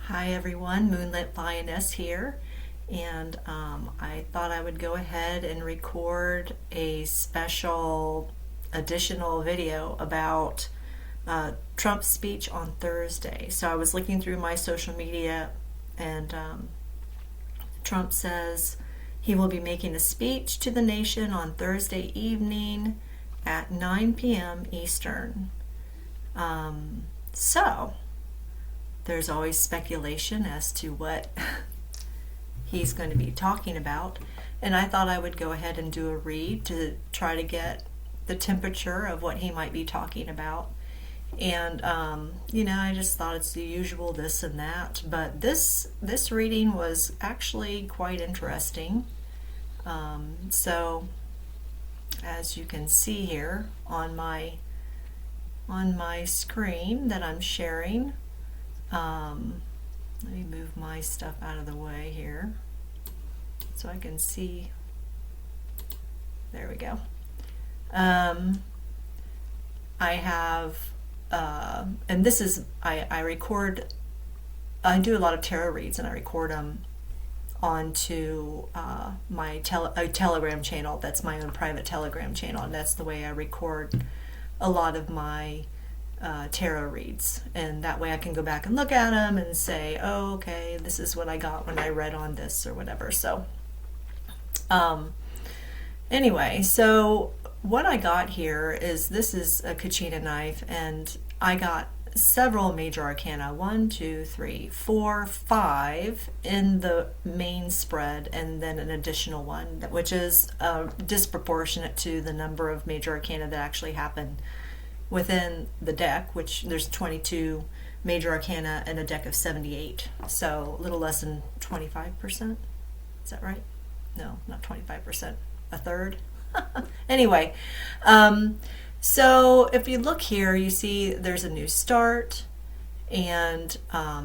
Hi everyone, Moonlit Lioness here, and I thought I would go ahead and record a special additional video about Trump's speech on Thursday. So I was looking through my social media, and Trump says he will be making a speech to the nation on Thursday evening at 9 p.m. Eastern. So there's always speculation as to what he's going to be talking about, and I thought I would go ahead and do a read to try to get the temperature of what he might be talking about. And I just thought it's the usual this and that, but this reading was actually quite interesting. So as you can see here on my screen that I'm sharing, let me move my stuff out of the way here so I can see. There we go. I have, and this is, I do a lot of tarot reads, and I record them onto my Telegram channel. That's my own private Telegram channel, and that's the way I record a lot of my tarot reads, and that way I can go back and look at them and say, oh, okay, this is what I got when I read on this or whatever. So anyway, so what I got here is, this is a Kachina knife, and I got several major arcana, 1, 2, 3, 4, 5 in the main spread, and then an additional one, which is disproportionate to the number of major arcana that actually happen within the deck, which there's 22 major arcana and a deck of 78, so a little less than 25%. Is that right? No, not 25%, a third. Anyway, so if you look here, you see there's a new start, and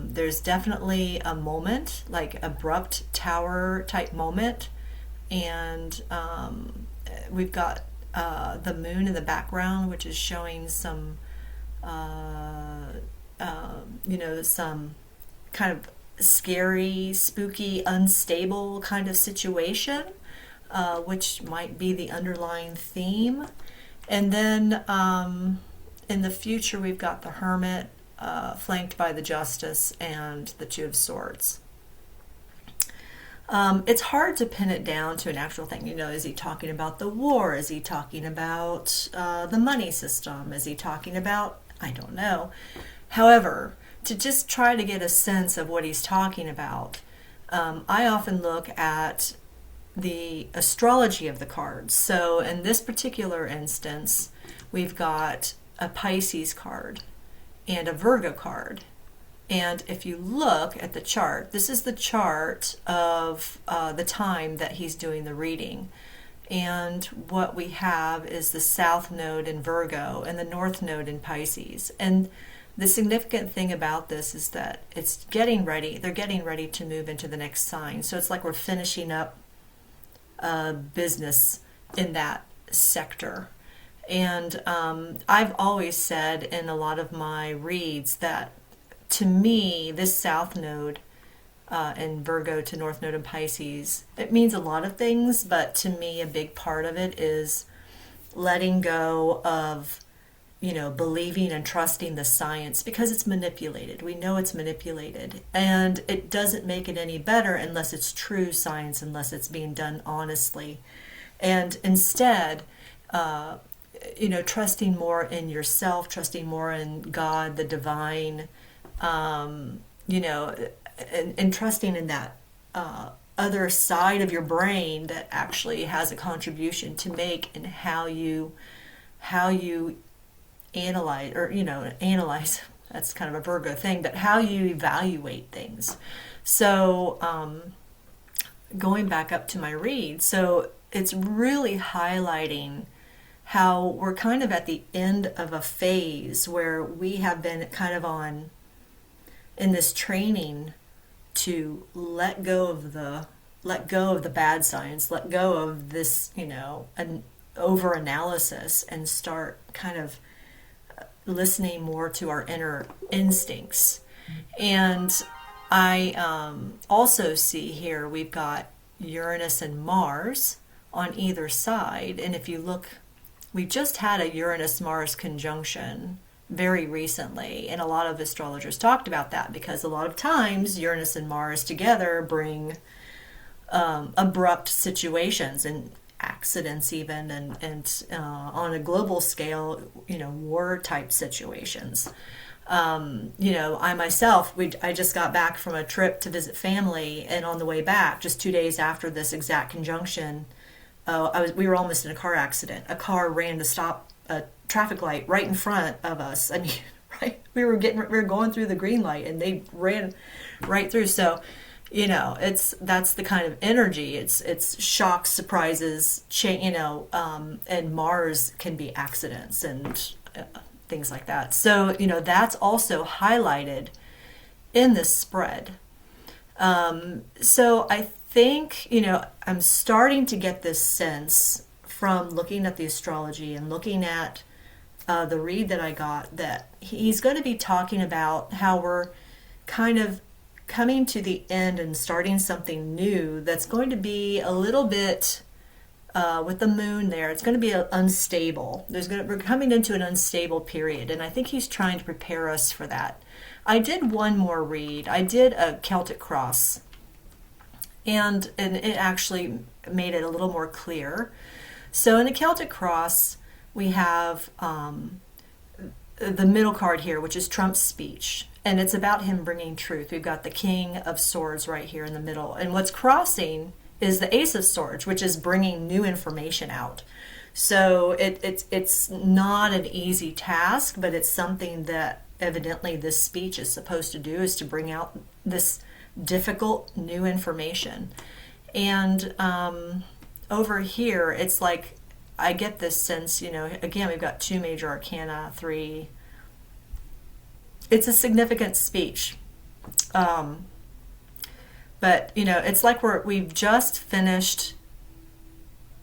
there's definitely a moment, like abrupt tower type moment, and we've got the moon in the background, which is showing some some kind of scary, spooky, unstable kind of situation, which might be the underlying theme. And then in the future, we've got the Hermit, flanked by the Justice and the Two of Swords. It's hard to pin it down to an actual thing. Is he talking about the war? Is he talking about the money system? Is he talking about, I don't know. However, to just try to get a sense of what he's talking about, I often look at the astrology of the cards. So in this particular instance, we've got a Pisces card and a Virgo card. And if you look at the chart, this is the chart of the time that he's doing the reading. And what we have is the South Node in Virgo and the North Node in Pisces. And the significant thing about this is that it's getting ready. They're getting ready to move into the next sign. So it's like we're finishing up business in that sector. And I've always said in a lot of my reads that, to me, this South Node in Virgo to North Node in Pisces, it means a lot of things, but to me a big part of it is letting go of, believing and trusting the science, because it's manipulated. We know it's manipulated, and it doesn't make it any better unless it's true science, unless it's being done honestly. And instead, trusting more in yourself, trusting more in God, the divine, and trusting in that other side of your brain that actually has a contribution to make in how you analyze, or analyze, that's kind of a Virgo thing, but how you evaluate things. So going back up to my read, so it's really highlighting how we're kind of at the end of a phase where we have been kind of in this training to let go of the bad science, let go of this, an over analysis, and start kind of listening more to our inner instincts. And I also see here we've got Uranus and Mars on either side. And if you look, we just had a Uranus-Mars conjunction very recently, and a lot of astrologers talked about that because a lot of times Uranus and Mars together bring abrupt situations and accidents even, and on a global scale, war type situations. I myself, I just got back from a trip to visit family, and on the way back, just 2 days after this exact conjunction, we were almost in a car accident. A car ran to stop a traffic light right in front of us. I mean, right? We were going through the green light, and they ran right through. So, that's the kind of energy. It's shocks, surprises, and Mars can be accidents and things like that. So, that's also highlighted in this spread. So I think, I'm starting to get this sense from looking at the astrology and looking at the read that I got, that he's going to be talking about how we're kind of coming to the end and starting something new that's going to be a little bit, with the moon there, it's going to be unstable. We're coming into an unstable period, and I think he's trying to prepare us for that. I did one more read. I did a Celtic cross, and it actually made it a little more clear. So in a Celtic cross, we have the middle card here, which is Trump's speech, and it's about him bringing truth. We've got the King of Swords right here in the middle, and what's crossing is the Ace of Swords, which is bringing new information out. So it's not an easy task, but it's something that evidently this speech is supposed to do, is to bring out this difficult new information. And over here, it's like I get this sense, again, we've got 2 major arcana, 3. It's a significant speech. But, it's like we've just finished,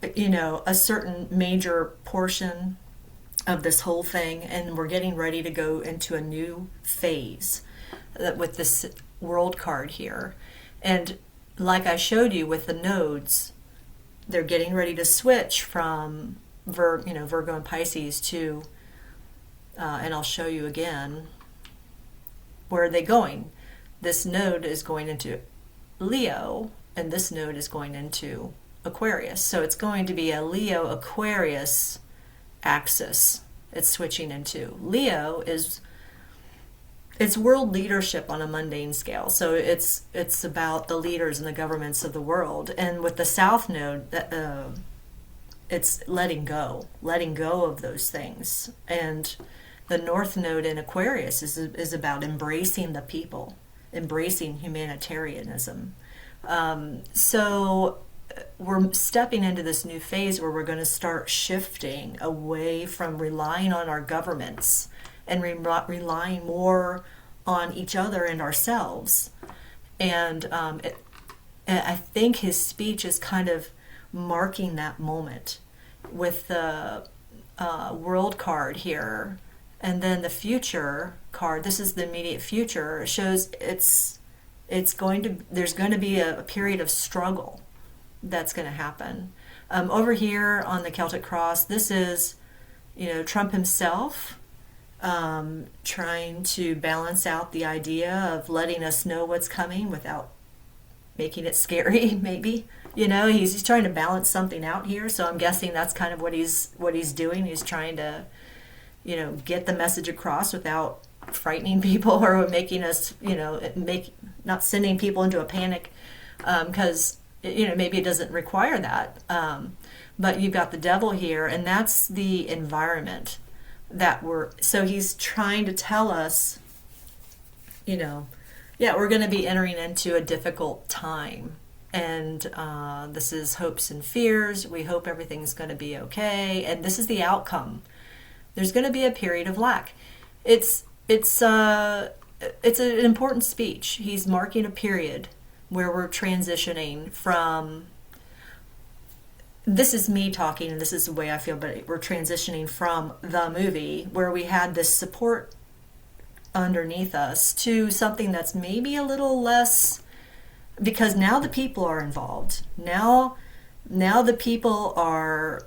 a certain major portion of this whole thing, and we're getting ready to go into a new phase with this world card here. And like I showed you with the nodes, they're getting ready to switch from Virgo and Pisces to, and I'll show you again, where are they going? This node is going into Leo, and this node is going into Aquarius. So it's going to be a Leo-Aquarius axis it's switching into. Leo it's world leadership on a mundane scale. So it's about the leaders and the governments of the world. And with the South node, it's letting go of those things. And the North node in Aquarius is about embracing the people, embracing humanitarianism. So we're stepping into this new phase where we're going to start shifting away from relying on our governments and relying more on each other and ourselves. And I think his speech is kind of marking that moment with the world card here. And then the future card, this is the immediate future, shows there's going to be a period of struggle that's going to happen. Over here on the Celtic cross, this is, Trump himself trying to balance out the idea of letting us know what's coming without making it scary, maybe. He's trying to balance something out here. So I'm guessing that's kind of what he's doing. He's trying to, get the message across without frightening people or making us, not sending people into a panic, because maybe it doesn't require that. But you've got the devil here, and that's the environment that so he's trying to tell us, we're going to be entering into a difficult time. And this is hopes and fears. We hope everything's going to be okay. And this is the outcome. There's going to be a period of lack. It's an important speech. He's marking a period where we're transitioning from, this is me talking and this is the way I feel, but we're transitioning from the movie where we had this support underneath us to something that's maybe a little less, because now the people are involved. Now the people are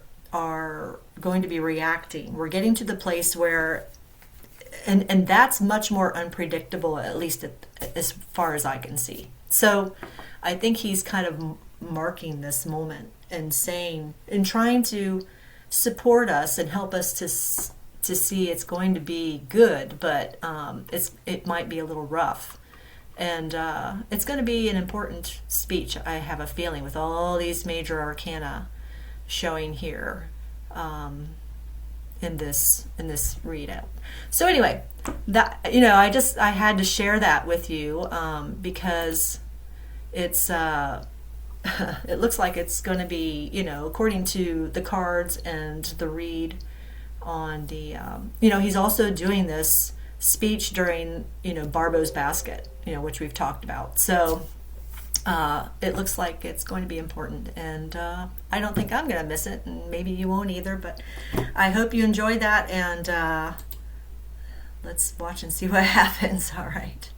going to be reacting. We're getting to the place where, and that's much more unpredictable, at least as far as I can see. So I think he's kind of marking this moment and saying, and trying to support us and help us to see it's going to be good, but it might be a little rough. And it's going to be an important speech, I have a feeling, with all these major arcana showing here in this readout. So anyway, that, I had to share that with you because it's it looks like it's going to be, according to the cards and the read on the he's also doing this speech during Barbo's basket, which we've talked about. So it looks like it's going to be important, and I don't think I'm going to miss it, and maybe you won't either, but I hope you enjoy that, and let's watch and see what happens. All right.